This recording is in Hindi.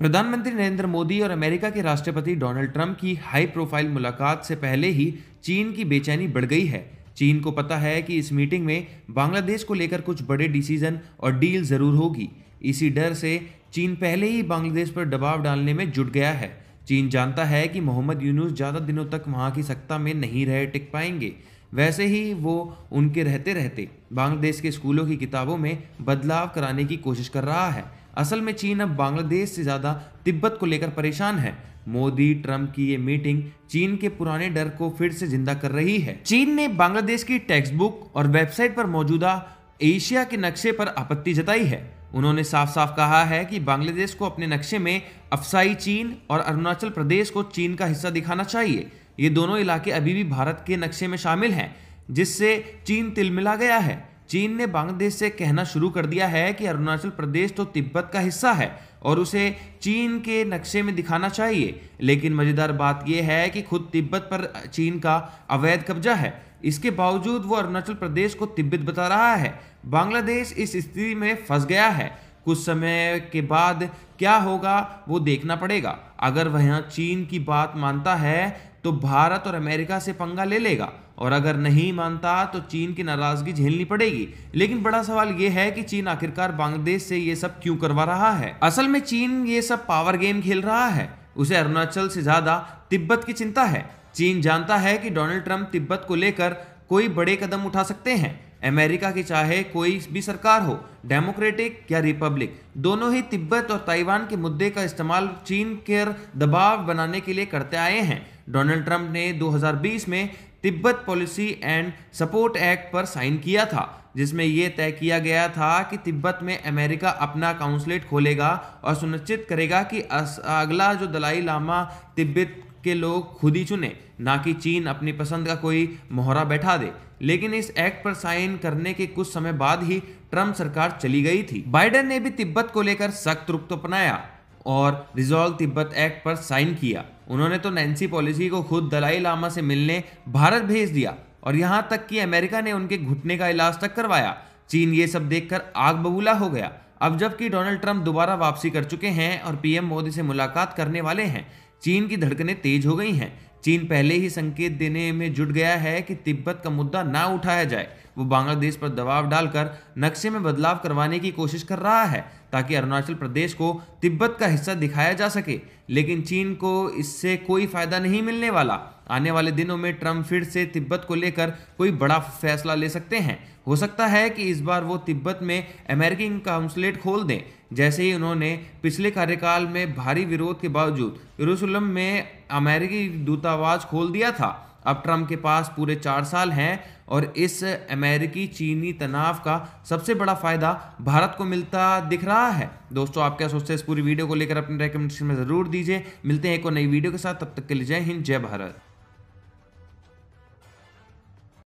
प्रधानमंत्री नरेंद्र मोदी और अमेरिका के राष्ट्रपति डोनाल्ड ट्रंप की हाई प्रोफाइल मुलाकात से पहले ही चीन की बेचैनी बढ़ गई है। चीन को पता है कि इस मीटिंग में बांग्लादेश को लेकर कुछ बड़े डिसीजन और डील जरूर होगी। इसी डर से चीन पहले ही बांग्लादेश पर दबाव डालने में जुट गया है। चीन जानता है कि मोहम्मद यूनुस ज़्यादा दिनों तक वहाँ की सत्ता में नहीं रह टिक पाएंगे। वैसे ही वो उनके रहते रहते बांग्लादेश के स्कूलों की किताबों में बदलाव कराने की कोशिश कर रहा है। असल में चीन अब बांग्लादेश से ज़्यादा तिब्बत को लेकर परेशान है। मोदी ट्रंप की ये मीटिंग चीन के पुराने डर को फिर से जिंदा कर रही है। चीन ने बांग्लादेश की टेक्स्ट बुक और वेबसाइट पर मौजूदा एशिया के नक्शे पर आपत्ति जताई है। उन्होंने साफ साफ कहा है कि बांग्लादेश को अपने नक्शे में अफसाई चीन और अरुणाचल प्रदेश को चीन का हिस्सा दिखाना चाहिए। ये दोनों इलाके अभी भी भारत के नक्शे में शामिल हैं, जिससे चीन तिलमिला गया है। चीन ने बांग्लादेश से कहना शुरू कर दिया है कि अरुणाचल प्रदेश तो तिब्बत का हिस्सा है और उसे चीन के नक्शे में दिखाना चाहिए। लेकिन मजेदार बात यह है कि खुद तिब्बत पर चीन का अवैध कब्जा है। इसके बावजूद वो अरुणाचल प्रदेश को तिब्बत बता रहा है। बांग्लादेश इस स्थिति में फंस गया है। कुछ समय के बाद क्या होगा वो देखना पड़ेगा। अगर वह चीन की बात मानता है तो भारत और अमेरिका से पंगा ले लेगा, और अगर नहीं मानता तो चीन की नाराजगी झेलनी पड़ेगी। लेकिन बड़ा सवाल यह है कि चीन आखिरकार बांग्लादेश से ये सब क्यों करवा रहा है। असल में चीन ये सब पावर गेम खेल रहा है। उसे अरुणाचल से ज्यादा तिब्बत की चिंता है। चीन जानता है कि डोनाल्ड ट्रंप तिब्बत को लेकर कोई बड़े कदम उठा सकते हैं। अमेरिका की चाहे कोई भी सरकार हो, डेमोक्रेटिक या रिपब्लिक, दोनों ही तिब्बत और ताइवान के मुद्दे का इस्तेमाल चीन के दबाव बनाने के लिए करते आए हैं। डोनाल्ड ट्रंप ने 2020 में Tibet policy and support act पर साइन किया था, जिसमें यह तय किया गया था कि तिब्बत में अमेरिका अपना काउंसलेट खोलेगा और सुनिश्चित करेगा कि अगला जो दलाई लामा तिब्बत के लोग खुद ही चुने, ना कि चीन अपनी पसंद का कोई मोहरा बैठा दे। लेकिन इस एक्ट पर साइन करने के कुछ समय बाद ही ट्रंप सरकार चली गई थी। बाइडेन ने भी तिब्बत को लेकर सख्त रुख अपनाया और रिजॉल्व तिब्बत एक्ट पर साइन किया। उन्होंने तो नैन्सी पॉलिसी को खुद दलाई लामा से मिलने भारत भेज दिया, और यहां तक कि अमेरिका ने उनके घुटने का इलाज तक करवाया। चीन ये सब देखकर आग बबूला हो गया। अब जबकि डोनाल्ड ट्रंप दोबारा वापसी कर चुके हैं और पीएम मोदी से मुलाकात करने वाले हैं, चीन की धड़कनें तेज हो गई हैं। चीन पहले ही संकेत देने में जुट गया है कि तिब्बत का मुद्दा ना उठाया जाए। वो बांग्लादेश पर दबाव डालकर नक्शे में बदलाव करवाने की कोशिश कर रहा है, ताकि अरुणाचल प्रदेश को तिब्बत का हिस्सा दिखाया जा सके। लेकिन चीन को इससे कोई फायदा नहीं मिलने वाला। आने वाले दिनों में ट्रंप फिर से तिब्बत को लेकर कोई बड़ा फैसला ले सकते हैं। हो सकता है कि इस बार वो तिब्बत में अमेरिकी काउंसलेट खोल दें, जैसे ही उन्होंने पिछले कार्यकाल में भारी विरोध के बावजूद यरूशलेम में अमेरिकी दूतावास खोल दिया था। अब ट्रंप के पास पूरे 4 साल हैं और इस अमेरिकी चीनी तनाव का सबसे बड़ा फायदा भारत को मिलता दिख रहा है। दोस्तों, आप क्या सोचते हैं इस पूरी वीडियो को लेकर? अपने रेकमेंडेशन में जरूर दीजिए। मिलते हैं एक और नई वीडियो के साथ, तब तक के लिए जय हिंद, जय भारत।